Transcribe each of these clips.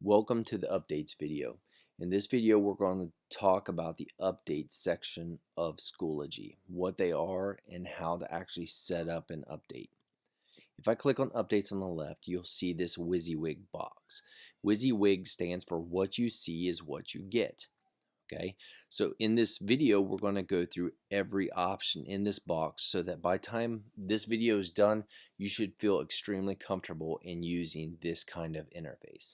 Welcome to the updates video. In this video we're going to talk about the updates section of Schoology, what they are and how to actually set up an update. If I click on updates on the left, you'll see this WYSIWYG box. WYSIWYG stands for what you see is what you get. Okay, so in this video we're going to go through every option in this box so that by the time this video is done you should feel extremely comfortable in using this kind of interface.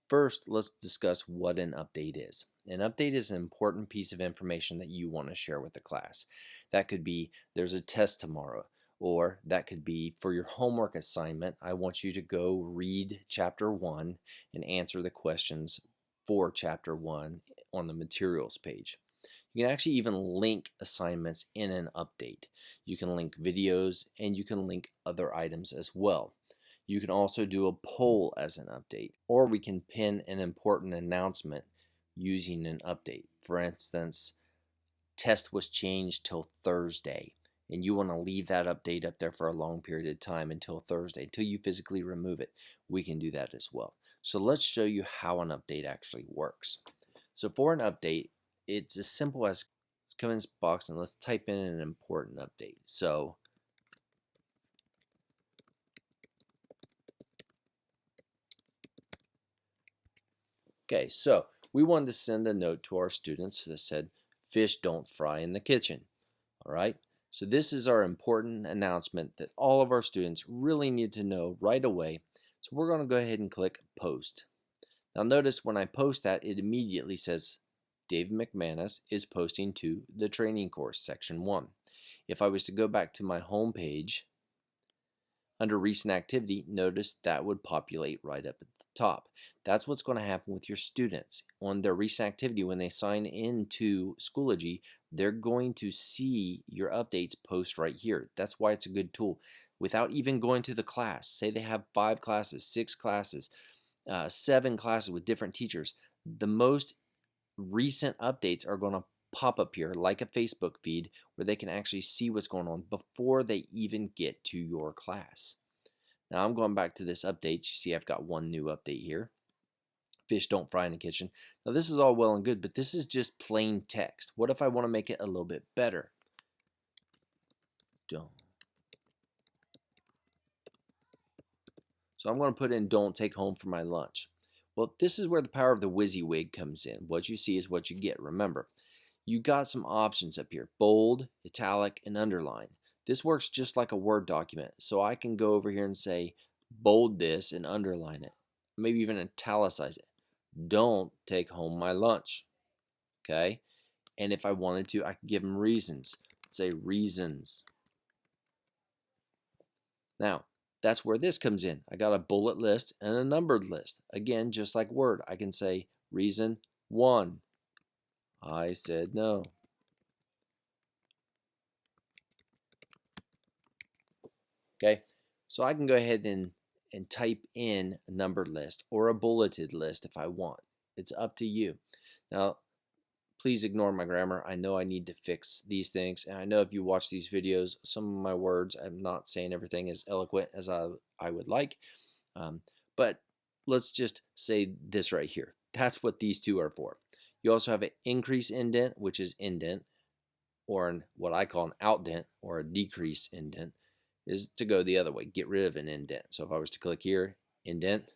First, let's discuss what an update is. An update is an important piece of information that you want to share with the class. That could be there's a test tomorrow, or that could be for your homework assignment, I want you to go read chapter 1 and answer the questions for chapter 1 on the materials page. You can actually even link assignments in an update. You can link videos and you can link other items as well. You can also do a poll as an update, or we can pin an important announcement using an update. For instance, test was changed till Thursday, and you want to leave that update up there for a long period of time until Thursday, until you physically remove it. We can do that as well. So let's show you how an update actually works. So for an update, it's as simple as come in this box and let's type in an important update. So okay, so we wanted to send a note to our students that said, fish don't fry in the kitchen. All right, so this is our important announcement that all of our students really need to know right away. So we're going to go ahead and click post. Now notice when I post that, it immediately says David McManus is posting to the training course section 1. If I was to go back to my home page, under recent activity, notice that would populate right up at the top. That's what's going to happen with your students. On their recent activity, when they sign into Schoology, they're going to see your updates post right here. That's why it's a good tool. Without even going to the class, say they have 5 classes, 6 classes, 7 classes with different teachers, the most recent updates are going to pop up here like a Facebook feed where they can actually see what's going on before they even get to your class. Now I'm going back to this update. You see I've got one new update here. Fish don't fry in the kitchen. Now this is all well and good, but this is just plain text. What if I want to make it a little bit better? Don't. So I'm going to put in don't take home for my lunch. Well, this is where the power of the WYSIWYG comes in. What you see is what you get. Remember, you got some options up here: bold, italic, and underline. This works just like a Word document. So I can go over here and say bold this and underline it. Maybe even italicize it. Don't take home my lunch. Okay? And if I wanted to, I could give them reasons. Say reasons. Now, that's where this comes in. I got a bullet list and a numbered list. Again, just like Word, I can say reason 1. I said no. Okay, so I can go ahead and type in a numbered list or a bulleted list if I want. It's up to you. Now, please ignore my grammar. I know I need to fix these things, and I know if you watch these videos, some of my words, I'm not saying everything as eloquent as I would like, but let's just say this right here. That's what these two are for. You also have an increase indent, which is indent, or what I call an outdent, or a decrease indent, is to go the other way, get rid of an indent. So if I was to click here, indent,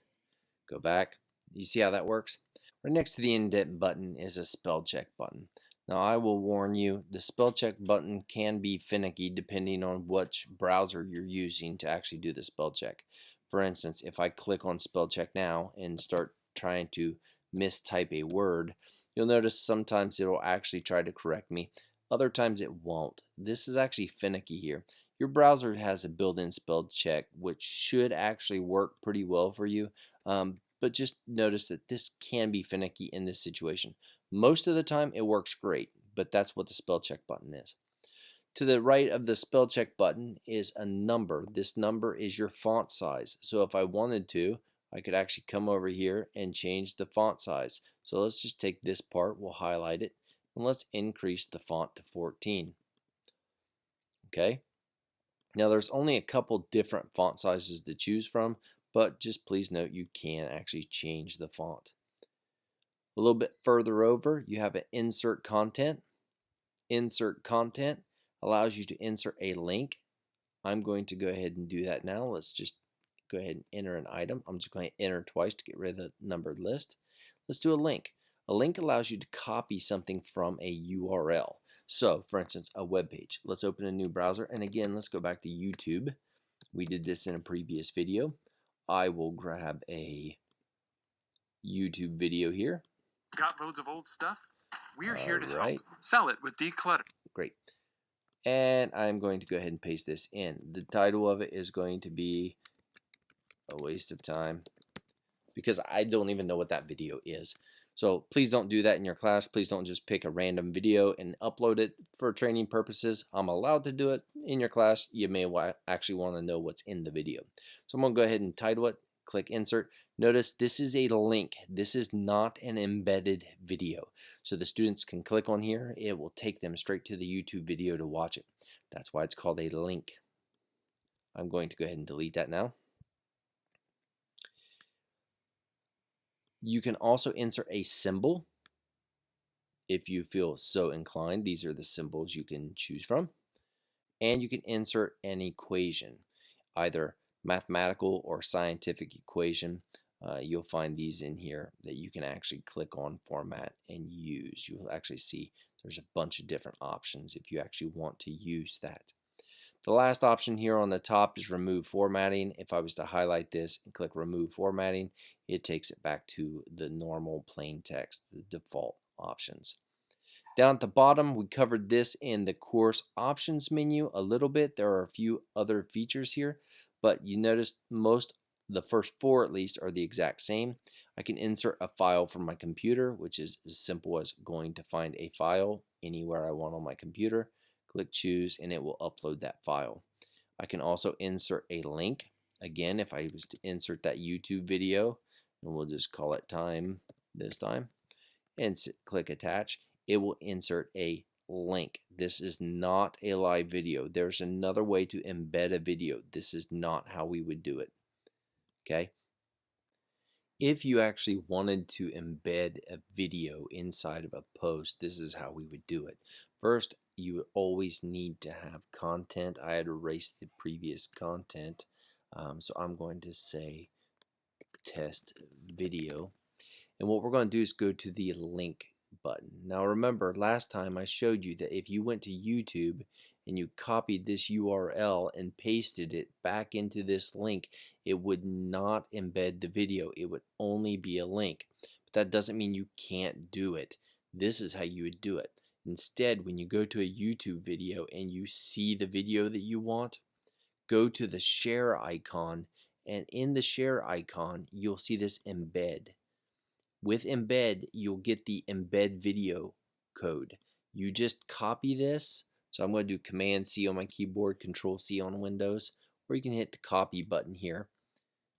go back, you see how that works? Right next to the indent button is a spell check button. Now I will warn you, the spell check button can be finicky depending on which browser you're using to actually do the spell check. For instance, if I click on spell check now and start trying to mistype a word, you'll notice sometimes it will actually try to correct me. Other times it won't. This is actually finicky here. Your browser has a built-in spell check which should actually work pretty well for you, but just notice that this can be finicky in this situation. Most of the time it works great, but that's what the spell check button is. To the right of the spell check button is a number. This number is your font size. So if I wanted to, I could actually come over here and change the font size. So let's just take this part, we'll highlight it, and let's increase the font to 14. Okay. Now there's only a couple different font sizes to choose from, but just please note you can actually change the font. A little bit further over, you have an insert content. Insert content allows you to insert a link. I'm going to go ahead and do that now. Let's just go ahead and enter an item. I'm just going to enter twice to get rid of the numbered list. Let's do a link. A link allows you to copy something from a URL. So, for instance, a web page. Let's open a new browser, and again, let's go back to YouTube. We did this in a previous video. I will grab a YouTube video here. Got loads of old stuff? We're here to help. Sell it with Declutter. Great. And I'm going to go ahead and paste this in. The title of it is going to be A Waste of Time, because I don't even know what that video is. So please don't do that in your class. Please don't just pick a random video and upload it for training purposes. I'm allowed to do it in your class. You may actually want to know what's in the video. So I'm going to go ahead and title it, click insert. Notice this is a link. This is not an embedded video. So the students can click on here. It will take them straight to the YouTube video to watch it. That's why it's called a link. I'm going to go ahead and delete that now. You can also insert a symbol if you feel so inclined. These are the symbols you can choose from. And you can insert an equation, either mathematical or scientific equation. You'll find these in here that you can actually click on format and use. You'll actually see there's a bunch of different options if you actually want to use that. The last option here on the top is remove formatting. If I was to highlight this and click remove formatting, it takes it back to the normal plain text, the default options. Down at the bottom, we covered this in the course options menu a little bit. There are a few other features here, but you notice the first four at least are the exact same. I can insert a file from my computer, which is as simple as going to find a file anywhere I want on my computer. Click choose and it will upload that file. I can also insert a link. Again, if I was to insert that YouTube video, and we'll just call it time this time, and click attach, it will insert a link. This is not a live video. There's another way to embed a video. This is not how we would do it. Okay? If you actually wanted to embed a video inside of a post, this is how we would do it. First, you would always need to have content. I had erased the previous content, so I'm going to say test video. And what we're going to do is go to the link button. Now remember, last time I showed you that if you went to YouTube and you copied this URL and pasted it back into this link, it would not embed the video. It would only be a link. But that doesn't mean you can't do it. This is how you would do it. Instead, when you go to a YouTube video and you see the video that you want, go to the share icon, and in the share icon, you'll see this embed. With embed, you'll get the embed video code. You just copy this. So I'm going to do Command C on my keyboard, Control C on Windows, or you can hit the copy button here.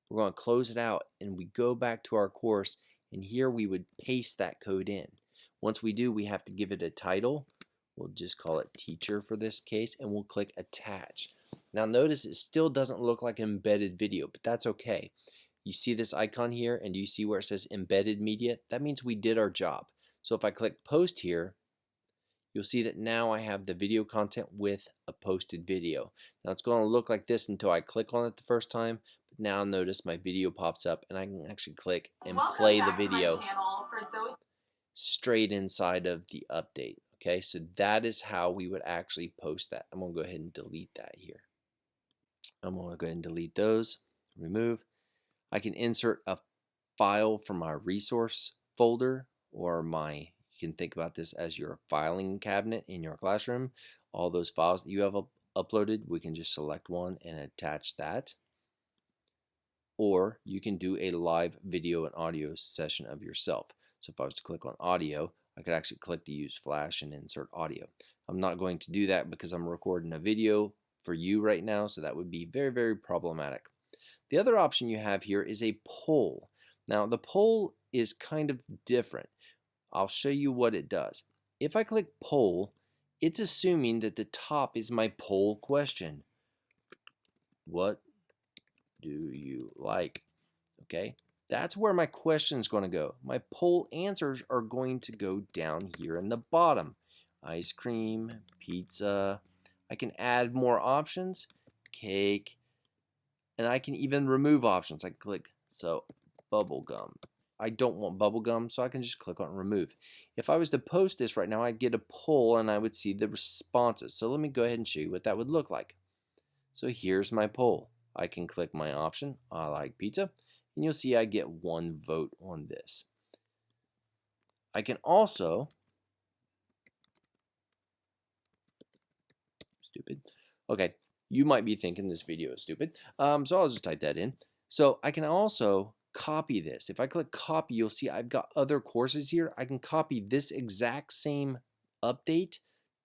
We're going to close it out and we go back to our course, and here we would paste that code in. Once we do, we have to give it a title. We'll just call it teacher for this case, and we'll click attach. Now notice it still doesn't look like an embedded video, but that's okay. You see this icon here, and do you see where it says embedded media? That means we did our job. So if I click post here, you'll see that now I have the video content with a posted video. Now it's going to look like this until I click on it the first time, but now notice my video pops up and I can actually click and play the video straight inside of the update. Okay, so that is how we would actually post that. I'm going to go ahead and delete that here. I'm going to go ahead and delete those, remove. I can insert a file from my resource folder, or you can think about this as your filing cabinet in your classroom. All those files that you have uploaded, we can just select one and attach that. Or you can do a live video and audio session of yourself. So if I was to click on audio, I could actually click to use Flash and insert audio. I'm not going to do that because I'm recording a video for you right now, so that would be very, very problematic. The other option you have here is a poll. Now the poll is kind of different. I'll show you what it does. If I click poll, it's assuming that the top is my poll question. What do you like? Okay, that's where my question is going to go. My poll answers are going to go down here in the bottom. Ice cream, pizza. I can add more options, cake, and I can even remove options. I can click, so bubble gum. I don't want bubble gum, so I can just click on remove. If I was to post this right now, I'd get a poll and I would see the responses. So let me go ahead and show you what that would look like. So here's my poll. I can click my option, I like pizza, and you'll see I get 1 vote on this. I can also, stupid, okay, you might be thinking this video is stupid, so I'll just type that in. So I can also copy this. If I click copy, you'll see I've got other courses here. I can copy this exact same update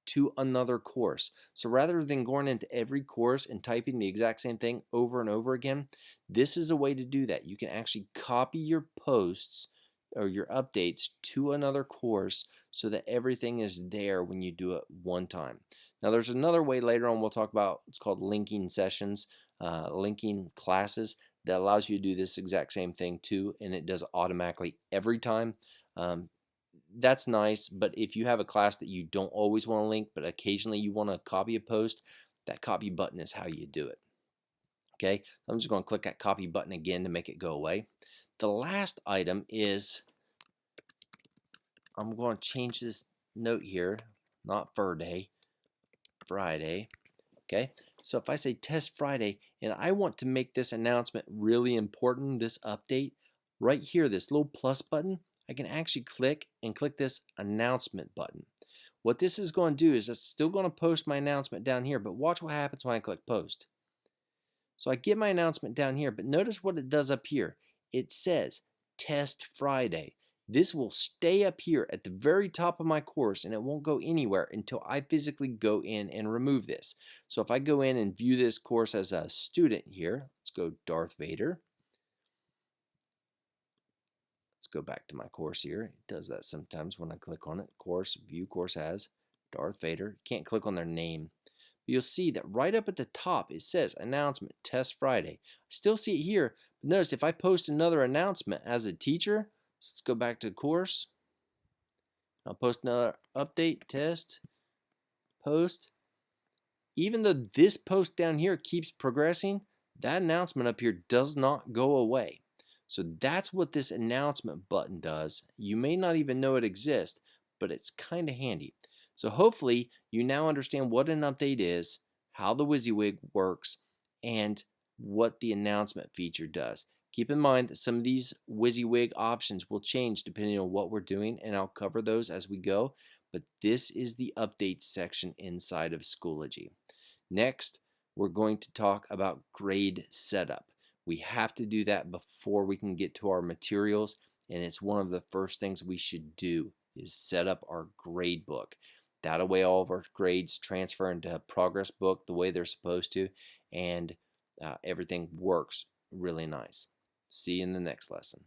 to another course. So rather than going into every course and typing the exact same thing over and over again, this is a way to do that. You can actually copy your posts or your updates to another course so that everything is there when you do it one time. Now there's another way later on we'll talk about. It's called linking sessions, linking classes, that allows you to do this exact same thing too, and it does automatically every time. That's nice, but if you have a class that you don't always want to link, but occasionally you want to copy a post, that copy button is how you do it. Okay, I'm just going to click that copy button again to make it go away. The last item is, I'm going to change this note here, not Friday. Okay, so if I say test Friday and I want to make this announcement really important, this update, right here, this little plus button, I can actually click this announcement button. What this is going to do is it's still going to post my announcement down here, but watch what happens when I click post. So I get my announcement down here, but notice what it does up here. It says test Friday. This will stay up here at the very top of my course and it won't go anywhere until I physically go in and remove this. So if I go in and view this course as a student here, let's go Darth Vader. Let's go back to my course here. It does that sometimes when I click on it. Course, view course as Darth Vader. Can't click on their name. But you'll see that right up at the top it says announcement test Friday. I still see it here, but notice if I post another announcement as a teacher, so let's go back to the course. I'll post another update test post. Even though this post down here keeps progressing, that announcement up here does not go away. So that's what this announcement button does. You may not even know it exists, but it's kind of handy. So hopefully you now understand what an update is, how the WYSIWYG works, and what the announcement feature does. Keep in mind that some of these WYSIWYG options will change depending on what we're doing, and I'll cover those as we go. But this is the updates section inside of Schoology. Next, we're going to talk about grade setup. We have to do that before we can get to our materials, and it's one of the first things we should do is set up our grade book. That way all of our grades transfer into a progress book the way they're supposed to, and everything works really nice. See you in the next lesson.